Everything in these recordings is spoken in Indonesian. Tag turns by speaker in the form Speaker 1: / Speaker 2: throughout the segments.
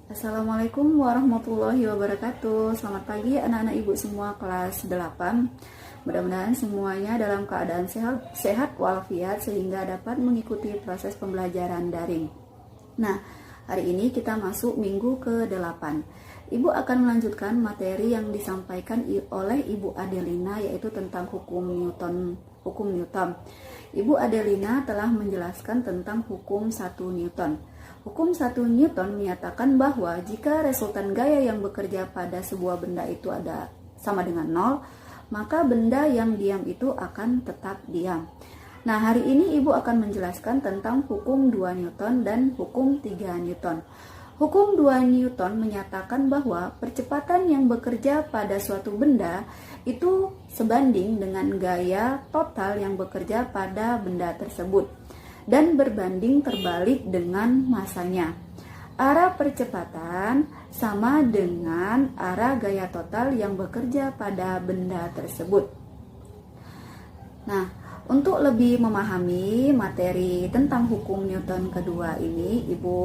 Speaker 1: Assalamualaikum warahmatullahi wabarakatuh. Selamat pagi anak-anak ibu semua kelas 8. Mudah-mudahan semuanya dalam keadaan sehat walafiat sehingga dapat mengikuti proses pembelajaran daring. Nah, hari ini kita masuk minggu ke-8. Ibu akan melanjutkan materi yang disampaikan oleh Ibu Adelina, yaitu tentang hukum Newton. Ibu Adelina telah menjelaskan tentang hukum 1 Newton. Hukum 1 Newton menyatakan bahwa jika resultan gaya yang bekerja pada sebuah benda itu sama dengan 0, maka benda yang diam itu akan tetap diam. Nah, hari ini Ibu akan menjelaskan tentang hukum 2 Newton dan hukum 3 Newton. Hukum 2 Newton menyatakan bahwa percepatan yang bekerja pada suatu benda itu sebanding dengan gaya total yang bekerja pada benda tersebut dan berbanding terbalik dengan masanya. Arah percepatan sama dengan arah gaya total yang bekerja pada benda tersebut. Nah, untuk lebih memahami materi tentang hukum Newton kedua ini, Ibu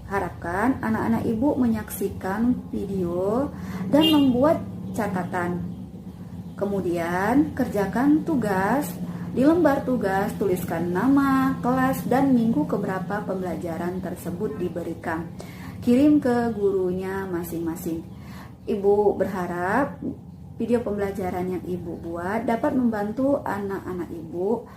Speaker 1: harapkan anak-anak ibu menyaksikan video dan membuat catatan. Kemudian kerjakan tugas. Di lembar tugas tuliskan nama, kelas, dan minggu keberapa pembelajaran tersebut diberikan. Kirim ke gurunya masing-masing. Ibu berharap video pembelajaran yang ibu buat dapat membantu anak-anak ibu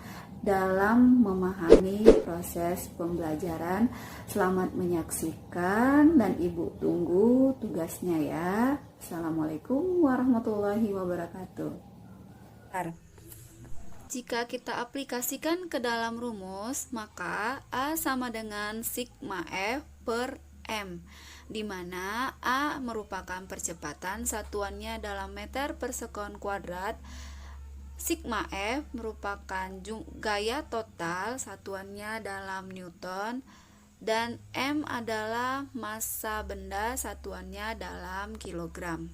Speaker 1: dalam memahami proses pembelajaran. Selamat menyaksikan dan ibu tunggu tugasnya ya. Assalamualaikum warahmatullahi wabarakatuh. Jika kita aplikasikan ke dalam rumus, maka A sama dengan sigma F per M, di mana A merupakan percepatan satuannya dalam meter per sekon kuadrat, sigma F merupakan gaya total satuannya dalam Newton, dan M adalah massa benda satuannya dalam kilogram.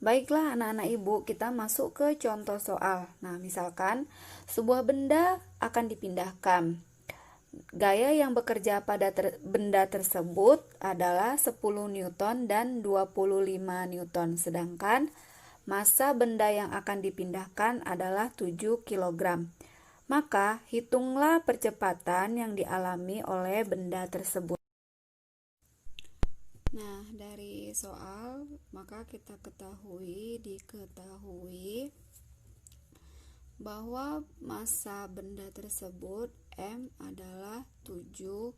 Speaker 1: Baiklah anak-anak ibu, kita masuk ke contoh soal. Nah, misalkan sebuah benda akan dipindahkan. Gaya yang bekerja pada benda tersebut adalah 10 Newton dan 25 Newton, sedangkan massa benda yang akan dipindahkan adalah 7 kg. Maka, hitunglah percepatan yang dialami oleh benda tersebut. Nah, dari soal, maka kita diketahui bahwa massa benda tersebut M adalah 7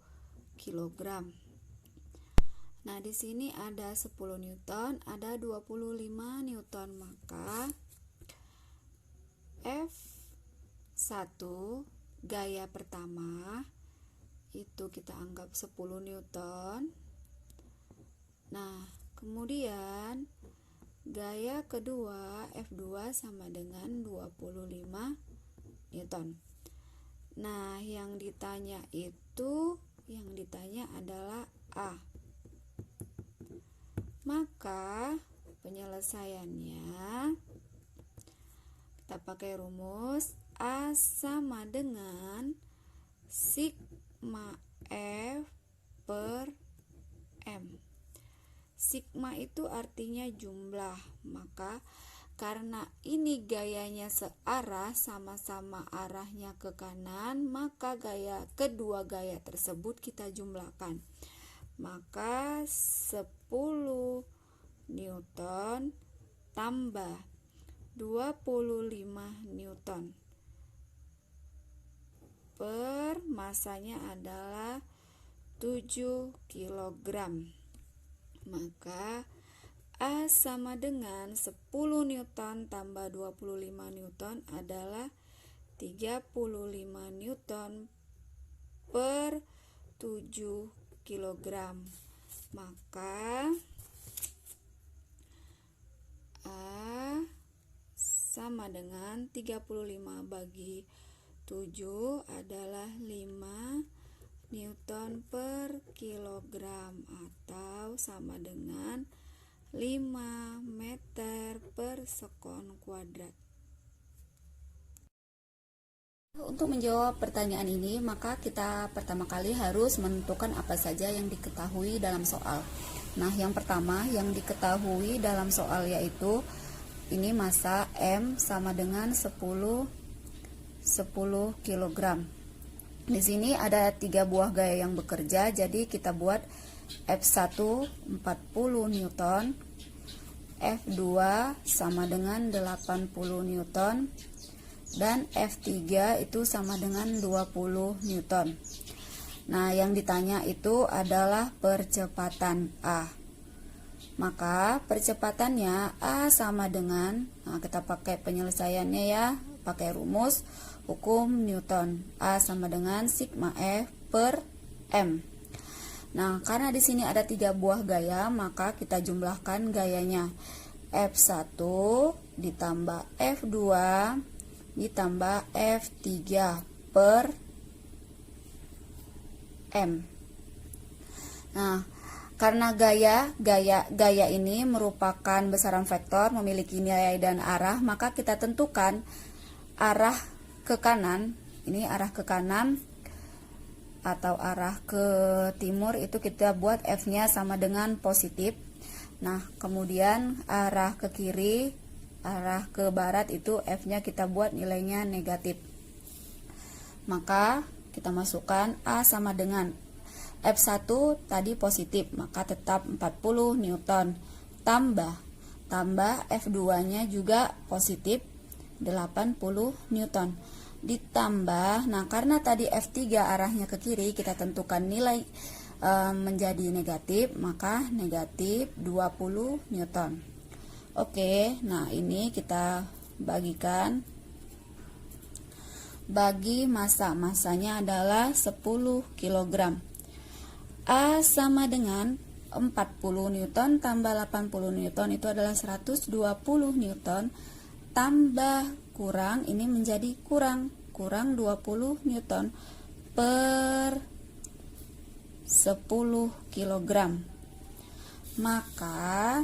Speaker 1: kg. Nah, di sini ada 10 Newton, ada 25 Newton, maka F1 gaya pertama itu kita anggap 10 Newton. Nah, kemudian gaya kedua F2 sama dengan 25 Newton. Nah, yang ditanya adalah A. Maka penyelesaiannya kita pakai rumus A sama dengan sigma F per M. Sigma itu artinya jumlah, maka karena ini gayanya searah, sama-sama arahnya ke kanan, maka kedua gaya tersebut kita jumlahkan. Maka 10 Newton tambah 25 Newton per massanya adalah 7 kg. Maka A sama dengan 10 Newton tambah 25 Newton adalah 35 Newton per 7 kg. Maka A sama dengan 35 bagi 7 adalah 5 Newton per kilogram, atau sama dengan 5 meter per sekon kuadrat. Untuk menjawab pertanyaan ini, maka kita pertama kali harus menentukan apa saja yang diketahui dalam soal. Nah, yang pertama yang diketahui dalam soal yaitu ini massa M sama dengan 10 kg. Di sini ada 3 buah gaya yang bekerja, jadi kita buat F1 40 Newton, F2 sama dengan 80 Newton, dan F3 itu sama dengan 20 Newton. Nah, yang ditanya itu adalah percepatan A. Maka percepatannya A sama dengan, nah kita pakai penyelesaiannya ya, pakai rumus hukum Newton. A sama dengan sigma F per M. Nah, karena di sini ada 3 buah gaya, maka kita jumlahkan gayanya. F1 ditambah F2 ditambah F3 per M. Nah, karena gaya ini merupakan besaran vektor memiliki nilai dan arah, maka kita tentukan arah ke kanan. Ini arah ke kanan atau arah ke timur itu kita buat F-nya sama dengan positif. Nah, kemudian arah ke kiri, arah ke barat itu F-nya kita buat nilainya negatif. Maka kita masukkan A sama dengan F1 tadi positif, maka tetap 40 Newton tambah F2-nya juga positif 80 Newton ditambah, nah karena tadi F3 arahnya ke kiri, kita tentukan nilai menjadi negatif, maka negatif 20 Newton. Oke, nah ini kita bagikan bagi masanya adalah 10 kg. A sama dengan 40 Newton tambah 80 Newton itu adalah 120 Newton tambah kurang, ini menjadi kurang 20 Newton per 10 kg. Maka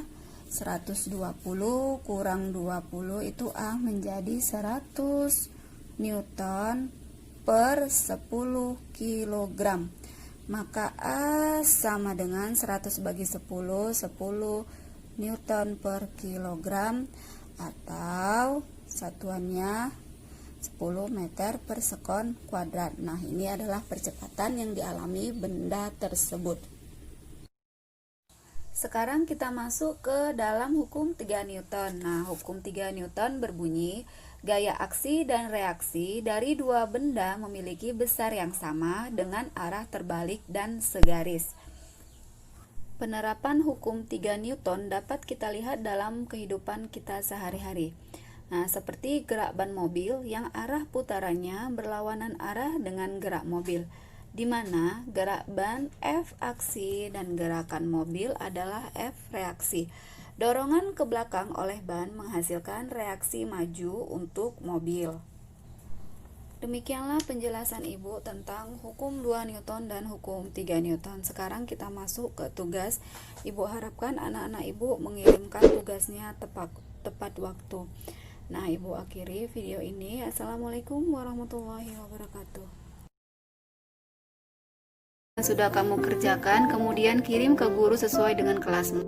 Speaker 1: 120 kurang 20 itu A menjadi 100 Newton per 10 kg. Maka A sama dengan 100 bagi 10 Newton per kilogram, atau satuannya 10 meter per sekon kuadrat. Nah, ini adalah percepatan yang dialami benda tersebut. Sekarang kita masuk ke dalam hukum 3 Newton. Nah, hukum 3 Newton berbunyi, gaya aksi dan reaksi dari dua benda memiliki besar yang sama dengan arah terbalik dan segaris. Penerapan hukum 3 Newton dapat kita lihat dalam kehidupan kita sehari-hari. Nah, seperti gerak ban mobil yang arah putarannya berlawanan arah dengan gerak mobil, di mana gerak ban F aksi dan gerakan mobil adalah F reaksi. Dorongan ke belakang oleh ban menghasilkan reaksi maju untuk mobil. Demikianlah penjelasan Ibu tentang hukum 2 Newton dan hukum 3 Newton. Sekarang kita masuk ke tugas. Ibu harapkan anak-anak Ibu mengirimkan tugasnya tepat waktu. Nah, Ibu akhiri video ini. Assalamualaikum warahmatullahi wabarakatuh. Sudah kamu kerjakan, kemudian kirim ke guru sesuai dengan kelasmu.